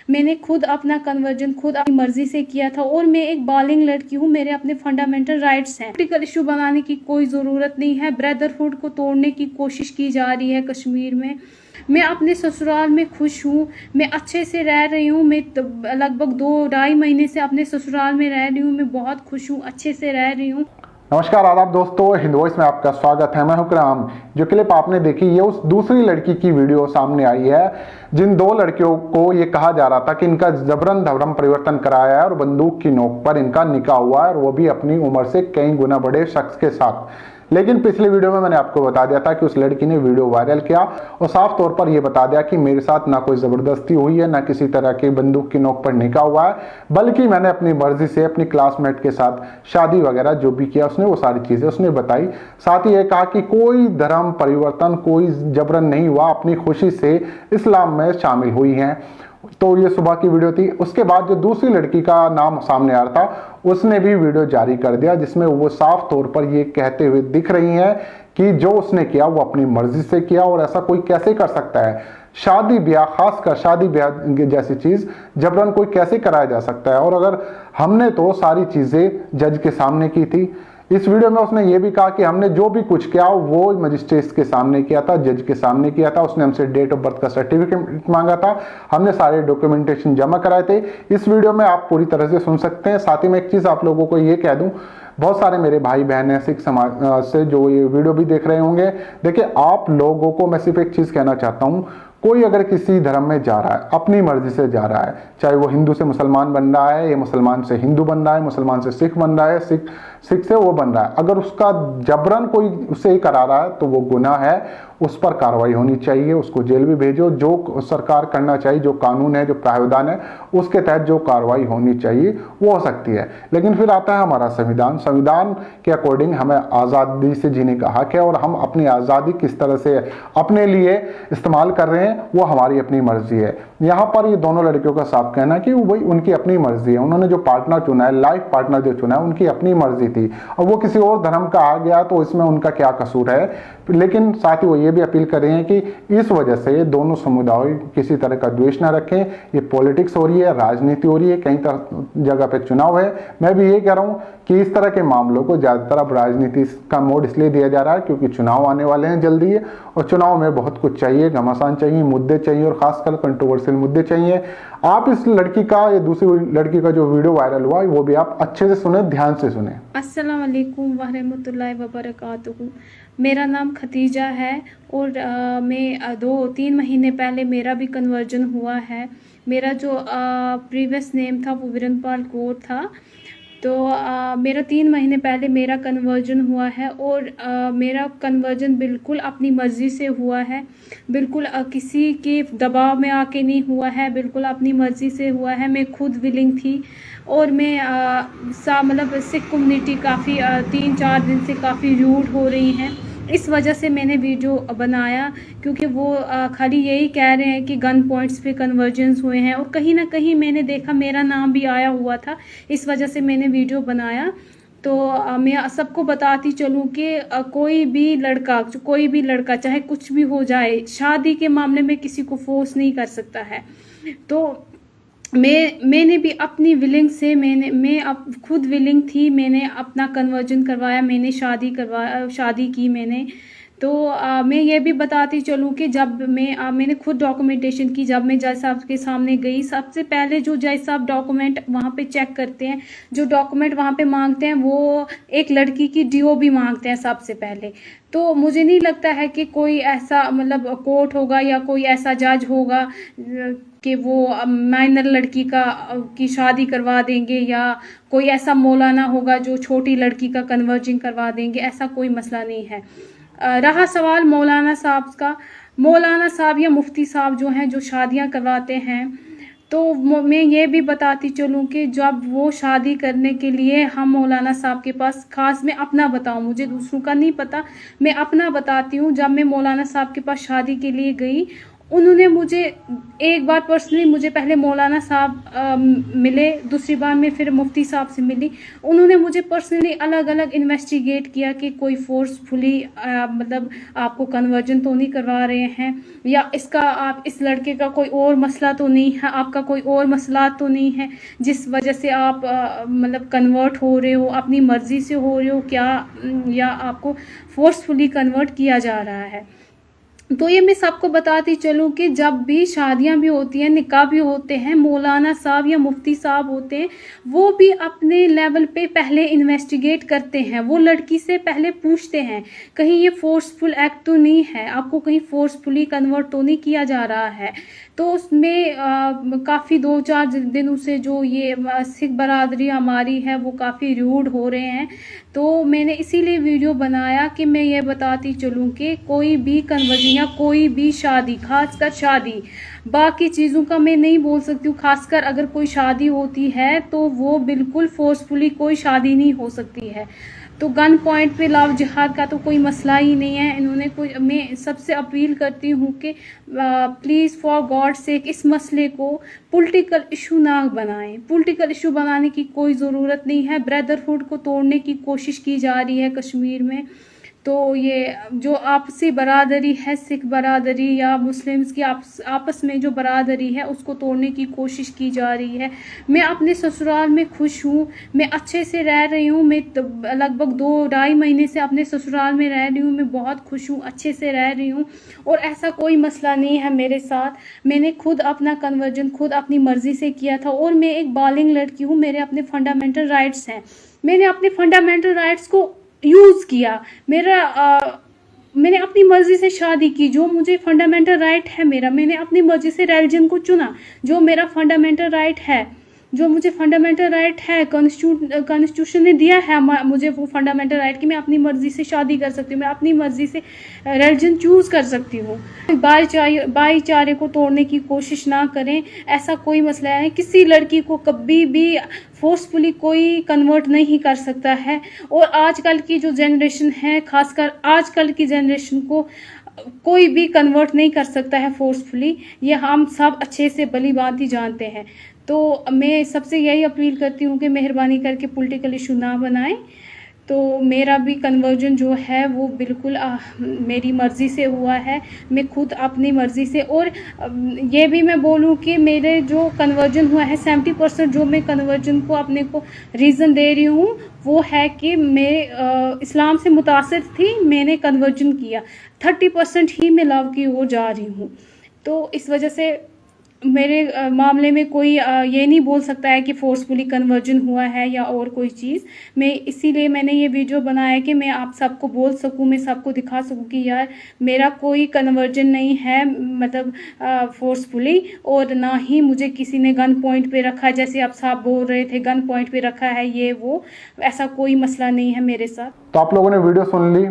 मैंने खुद अपना कन्वर्जन खुद अपनी मर्जी से किया था और मैं एक बालिग लड़की हूँ। मेरे अपने फंडामेंटल राइट्स हैं। पॉलिटिकल इशू बनाने की कोई ज़रूरत नहीं है। ब्रदरहुड को तोड़ने की कोशिश की जा रही है कश्मीर में। मैं अपने ससुराल में खुश हूँ, मैं अच्छे से रह रही हूँ। मैं लगभग 2-2.5 महीने से अपने ससुराल में रह रही हूँ। मैं बहुत खुश हूँ, अच्छे से रह रही हूँ। नमस्कार, आदाब दोस्तों, हिंद वॉइस में आपका स्वागत है। मैं हूं कराम। जो क्लिप आपने देखी ये उस दूसरी लड़की की वीडियो सामने आई है जिन दो लड़कियों को ये कहा जा रहा था कि इनका जबरन धर्म परिवर्तन कराया है और बंदूक की नोक पर इनका निकाह हुआ है और वो भी अपनी उम्र से कई गुना बड़े शख्स के साथ। लेकिन पिछले वीडियो में मैंने आपको बता दिया था कि उस लड़की ने वीडियो वायरल किया और साफ तौर पर यह बता दिया कि मेरे साथ ना कोई जबरदस्ती हुई है, ना किसी तरह की बंदूक की नोक पर निकाह हुआ है, बल्कि मैंने अपनी मर्जी से अपनी क्लासमेट के साथ शादी वगैरह जो भी किया उसने वो सारी चीजें उसने बताई। साथ ही ये कहा कि कोई धर्म परिवर्तन, कोई जबरन नहीं हुआ, अपनी खुशी से इस्लाम में शामिल हुई हैं। तो ये सुबह की वीडियो थी। उसके बाद जो दूसरी लड़की का नाम सामने आ रहा था उसने भी वीडियो जारी कर दिया जिसमें वो साफ तौर पर ये कहते हुए दिख रही हैं कि जो उसने किया वो अपनी मर्जी से किया और ऐसा कोई कैसे कर सकता है। शादी ब्याह, खासकर शादी ब्याह जैसी चीज जबरन कोई कैसे कराया जा सकता है। और अगर हमने तो सारी चीजें जज के सामने की थी। इस वीडियो में उसने ये भी कहा कि हमने जो भी कुछ किया वो मजिस्ट्रेट के सामने किया था, जज के सामने किया था। उसने हमसे डेट ऑफ बर्थ का सर्टिफिकेट मांगा था, हमने सारे डॉक्यूमेंटेशन जमा कराए थे। इस वीडियो में आप पूरी तरह से सुन सकते हैं। साथ ही में एक चीज आप लोगों को ये कह दूं, बहुत सारे मेरे भाई बहन हैं सिख समाज से जो ये वीडियो भी देख रहे होंगे। देखिए, आप लोगों को मैं सिर्फ एक चीज कहना चाहता हूं, कोई अगर किसी धर्म में जा रहा है, अपनी मर्जी से जा रहा है, चाहे वो हिंदू से मुसलमान बन रहा है या मुसलमान से हिंदू बन रहा है, मुसलमान से सिख बन रहा है, सिख से वो बन रहा है, अगर उसका जबरन कोई उससे ही करा रहा है तो वो गुनाह है। उस पर कार्रवाई होनी चाहिए, उसको जेल भी भेजो। जो सरकार करना चाहिए, जो कानून है, जो प्रावधान है, उसके तहत जो कार्रवाई होनी चाहिए वो हो सकती है। लेकिन फिर आता है हमारा संविधान। संविधान के अकॉर्डिंग हमें आज़ादी से जीने का हक है और हम अपनी आज़ादी किस तरह से अपने लिए इस्तेमाल कर रहे हैं वो हमारी अपनी मर्जी है। यहाँ पर ये दोनों लड़कियों का साफ कहना है कि वही उनकी अपनी मर्जी है। उन्होंने जो पार्टनर चुना है, लाइफ पार्टनर जो चुना है, उनकी अपनी मर्जी थी और वो किसी और धर्म का आ गया तो इसमें उनका क्या कसूर है। लेकिन साथ ही वो ये भी अपील कर रहे हैं कि इस वजह से दोनों समुदाय किसी तरह का द्वेष ना रखें। ये पॉलिटिक्स हो रही है, राजनीति हो रही है, कई जगह पे चुनाव है। मैं भी ये कह रहा हूँ कि इस तरह के मामलों को ज्यादातर अब राजनीति का मोड इसलिए दिया जा रहा है क्योंकि चुनाव आने वाले हैं जल्दी है और चुनाव में बहुत कुछ चाहिए, घमासान चाहिए, मुद्दे चाहिए और खासकर कंट्रोवर्शियल मुद्दे चाहिए। आप इस लड़की का, ये दूसरी लड़की का जो वीडियो वायरल हुआ वो भी आप अच्छे से सुने, ध्यान से सुने। अस्सलाम वालेकुम वरहमतुल्लाहि वबरकातुहू। मेरा नाम खतीजा है और मैं 2-3 महीने पहले मेरा भी कन्वर्जन हुआ है। मेरा जो प्रीवियस नेम था वो विरनपाल कौर था। तो मेरा 3 महीने पहले मेरा कन्वर्जन हुआ है और मेरा कन्वर्जन बिल्कुल अपनी मर्ज़ी से हुआ है, बिल्कुल किसी के दबाव में आके नहीं हुआ है, बिल्कुल अपनी मर्ज़ी से हुआ है। मैं खुद विलिंग थी और मैं मतलब सिख कम्युनिटी काफ़ी 3-4 दिन से काफ़ी रूड हो रही हैं। इस वजह से मैंने वीडियो बनाया क्योंकि वो खाली यही कह रहे हैं कि गन पॉइंट्स पे कन्वर्जेंस हुए हैं और कहीं ना कहीं मैंने देखा मेरा नाम भी आया हुआ था, इस वजह से मैंने वीडियो बनाया। तो मैं सबको बताती चलूँ कि कोई भी लड़का चाहे कुछ भी हो जाए, शादी के मामले में किसी को फोर्स नहीं कर सकता है। तो मैंने भी अपनी विलिंग से मैं अब खुद विलिंग थी, मैंने अपना कन्वर्जन करवाया, मैंने शादी की मैंने। तो मैं ये भी बताती चलूँ कि जब मैंने खुद डॉक्यूमेंटेशन की। जब मैं जज साहब के सामने गई, सबसे पहले जो जज साहब डॉक्यूमेंट वहाँ पे चेक करते हैं, जो डॉक्यूमेंट वहाँ पे मांगते हैं वो एक लड़की की डीओ मांगते हैं सबसे पहले। तो मुझे नहीं लगता है कि कोई ऐसा मतलब कोर्ट होगा या कोई ऐसा जज होगा कि वो माइनर लड़की की शादी करवा देंगे या कोई ऐसा मौलाना होगा जो छोटी लड़की का कन्वर्जन करवा देंगे। ऐसा कोई मसला नहीं है। रहा सवाल मौलाना साहब का, मौलाना साहब या मुफ्ती साहब जो हैं जो शादियां करवाते हैं, तो मैं ये भी बताती चलूँ कि जब वो शादी करने के लिए हम मौलाना साहब के पास, खास मैं अपना बताऊँ, मुझे दूसरों का नहीं पता, मैं अपना बताती हूँ। जब मैं मौलाना साहब के पास शादी के लिए गई उन्होंने मुझे एक बार पर्सनली मुझे पहले मौलाना साहब मिले, दूसरी बार मैं फिर मुफ्ती साहब से मिली। उन्होंने मुझे पर्सनली अलग अलग इन्वेस्टिगेट किया कि कोई फोर्सफुली मतलब आपको कन्वर्जन तो नहीं करवा रहे हैं, या इसका आप इस लड़के का कोई और मसला तो नहीं है, आपका कोई और मसला तो नहीं है जिस वजह से आप मतलब कन्वर्ट हो रहे हो, अपनी मर्ज़ी से हो रहे हो क्या, या आपको फोर्सफुली कन्वर्ट किया जा रहा है। तो ये मैं सबको बताती चलूँ कि जब भी शादियां भी होती हैं, निकाह भी होते हैं, मौलाना साहब या मुफ्ती साहब होते हैं, वो भी अपने लेवल पे पहले इन्वेस्टिगेट करते हैं। वो लड़की से पहले पूछते हैं कहीं ये फोर्सफुल एक्ट तो नहीं है, आपको कहीं फोर्सफुली कन्वर्ट तो नहीं किया जा रहा है। तो उसमें काफ़ी 2-4 दिनों से जो ये सिख बरादरी हमारी है वो काफ़ी रूड हो रहे हैं। तो मैंने इसीलिए वीडियो बनाया कि मैं ये बताती चलूँ कि कोई भी कन्वर्जन या कोई भी शादी, खासकर शादी, बाकी चीज़ों का मैं नहीं बोल सकती हूँ, खासकर अगर कोई शादी होती है तो वो बिल्कुल फोर्सफुली कोई शादी नहीं हो सकती है। तो गन पॉइंट पे लव जिहाद का तो कोई मसला ही नहीं है। इन्होंने कोई, मैं सबसे अपील करती हूँ कि प्लीज़ फॉर गॉड सेक इस मसले को पॉलिटिकल इशू ना बनाएं। पॉलिटिकल इशू बनाने की कोई ज़रूरत नहीं है। ब्रदरहुड को तोड़ने की कोशिश की जा रही है कश्मीर में। तो ये जो आपसी बरादरी है, सिख बरादरी या मुस्लिम्स की आपस में जो बरादरी है उसको तोड़ने की कोशिश की जा रही है। मैं अपने ससुराल में खुश हूँ, मैं अच्छे से रह रही हूँ। मैं लगभग 2-2.5 महीने से अपने ससुराल में रह रही हूँ। मैं बहुत खुश हूँ, अच्छे से रह रही हूँ और ऐसा कोई मसला नहीं है मेरे साथ। मैंने खुद अपना कन्वर्जन खुद अपनी मर्ज़ी से किया था और मैं एक बालिग लड़की हूँ। मेरे अपने फंडामेंटल राइट्स हैं। मैंने अपने फंडामेंटल राइट्स को यूज़ किया। मैंने अपनी मर्ज़ी से शादी की, जो मुझे फंडामेंटल राइट है मेरा। मैंने अपनी मर्ज़ी से रिलीजन को चुना, जो मेरा फंडामेंटल राइट है, जो मुझे फंडामेंटल राइट है, कॉन्स्टिट्यूशन ने दिया है मुझे वो फंडामेंटल राइट कि मैं अपनी मर्ज़ी से शादी कर सकती हूँ, मैं अपनी मर्ज़ी से रिलीजन चूज़ कर सकती हूँ। भाईचारे को तोड़ने की कोशिश ना करें, ऐसा कोई मसला है। किसी लड़की को कभी भी फोर्सफुली कोई कन्वर्ट नहीं कर सकता है। और आजकल की जो जनरेशन है, खासकर आजकल की जनरेशन को कोई भी कन्वर्ट नहीं कर सकता है फोर्सफुली। ये हम सब अच्छे से भली भांति जानते हैं। तो मैं सबसे यही अपील करती हूँ कि मेहरबानी करके पॉलिटिकल इशू ना बनाएं। तो मेरा भी कन्वर्जन जो है वो बिल्कुल मेरी मर्ज़ी से हुआ है, मैं खुद अपनी मर्ज़ी से। और ये भी मैं बोलूँ कि मेरे जो कन्वर्जन हुआ है 70% जो मैं कन्वर्जन को अपने को रीज़न दे रही हूँ वो है कि मैं इस्लाम से मुतासिर थी, मैंने कन्वर्जन किया। 30% ही मैं लव की ओर जा रही हूँ। तो इस वजह से मेरे मामले में कोई ये नहीं बोल सकता है कि फोर्सफुली कन्वर्जन हुआ है या और कोई चीज़। मैं इसीलिए मैंने ये वीडियो बनाया कि मैं आप सबको बोल सकूं, मैं सबको दिखा सकूं कि यार मेरा कोई कन्वर्जन नहीं है, मतलब फोर्सफुली। और ना ही मुझे किसी ने गन पॉइंट पे रखा, जैसे आप साहब बोल रहे थे गन पॉइंट पे रखा है ये वो, ऐसा कोई मसला नहीं है मेरे साथ। तो आप लोगों ने वीडियो सुन ली।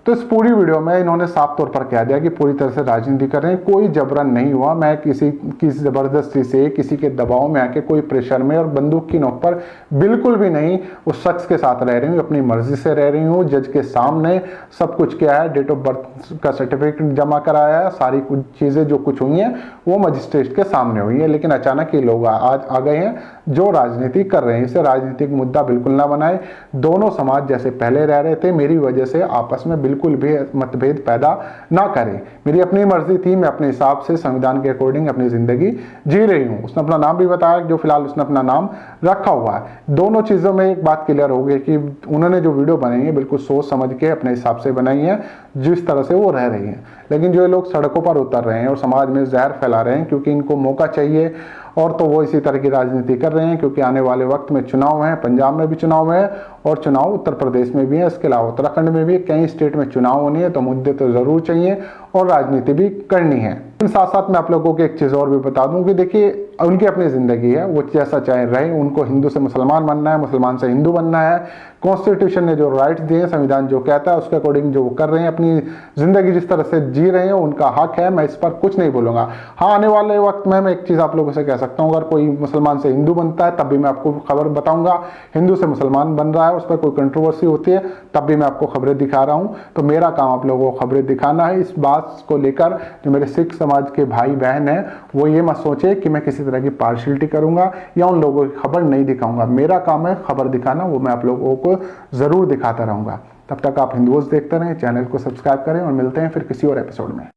तो इस पूरी वीडियो में इन्होंने साफ तौर पर कह दिया कि पूरी तरह से राजनीति कर रहे हैं, कोई जबरन नहीं हुआ। मैं किसी की ज़बरदस्ती से, किसी के दबाव में आके, कोई प्रेशर में और बंदूक की नोक पर बिल्कुल भी नहीं उस शख्स के साथ रह रही हूँ, अपनी मर्जी से रह रही हूँ। जज के सामने सब कुछ किया है, डेट ऑफ बर्थ का सर्टिफिकेट जमा कराया है, सारी कुछ चीज़ें जो कुछ हुई हैं वो मजिस्ट्रेट के सामने हुई है। लेकिन अचानक ये लोग आज आ गए हैं जो राजनीति कर रहे हैं। इसे राजनीतिक मुद्दा बिल्कुल ना बनाए। दोनों समाज जैसे पहले रह रहे थे, मेरी वजह से आपस में बिल्कुल भी मतभेद पैदा ना करें। मेरी अपनी मर्जी थी, मैं अपने हिसाब से संविधान के अकॉर्डिंग अपनी जिंदगी जी रही हूँ। उसने अपना नाम भी बताया, जो फिलहाल उसने अपना नाम रखा हुआ है। दोनों चीज़ों में एक बात क्लियर हो गई कि उन्होंने जो वीडियो बनाई है बिल्कुल सोच समझ के अपने हिसाब से बनाई है, जिस तरह से वो रह रही हैं। लेकिन जो लोग सड़कों पर उतर रहे हैं और समाज में जहर फैला रहे हैं क्योंकि इनको मौका चाहिए, और तो वो इसी तरह की राजनीति कर रहे हैं क्योंकि आने वाले वक्त में चुनाव है। पंजाब में भी चुनाव है और चुनाव उत्तर प्रदेश में भी है, इसके अलावा उत्तराखंड में भी कई स्टेट में चुनाव होनी है। तो मुद्दे तो ज़रूर चाहिए और राजनीति भी करनी है। साथ साथ मैं आप लोगों को एक चीज़ और भी बता दूं कि देखिए उनकी अपनी ज़िंदगी है, वो जैसा चाहे रहे। उनको हिंदू से मुसलमान बनना है, मुसलमान से हिंदू बनना है। कॉन्स्टिट्यूशन ने जो राइट्स दिए हैं, संविधान जो कहता है उसके अकॉर्डिंग जो वो कर रहे हैं, अपनी ज़िंदगी जिस तरह से जी रहे हैं उनका हक है। मैं इस पर कुछ नहीं बोलूँगा। हाँ, आने वाले वक्त में मैं एक चीज़ आप लोगों से कह सकता हूँ, अगर कोई मुसलमान से हिंदू बनता है तब भी मैं आपको खबर बताऊँगा। हिंदू से मुसलमान बन रहा है, उस पर कोई कंट्रोवर्सी होती है तब भी मैं आपको खबरें दिखा रहा हूँ। तो मेरा काम आप लोगों को खबरें दिखाना है। इस बात को लेकर जो मेरे सिख समाज के भाई बहन हैं वो ये मत सोचे कि मैं किसी तरह की पार्शलिटी करूंगा या उन लोगों की खबर नहीं दिखाऊंगा। मेरा काम है खबर दिखाना, वो मैं आप लोगों को ज़रूर दिखाता रहूंगा। तब तक आप हिंदुओज देखते रहें, चैनल को सब्सक्राइब करें और मिलते हैं फिर किसी और एपिसोड में।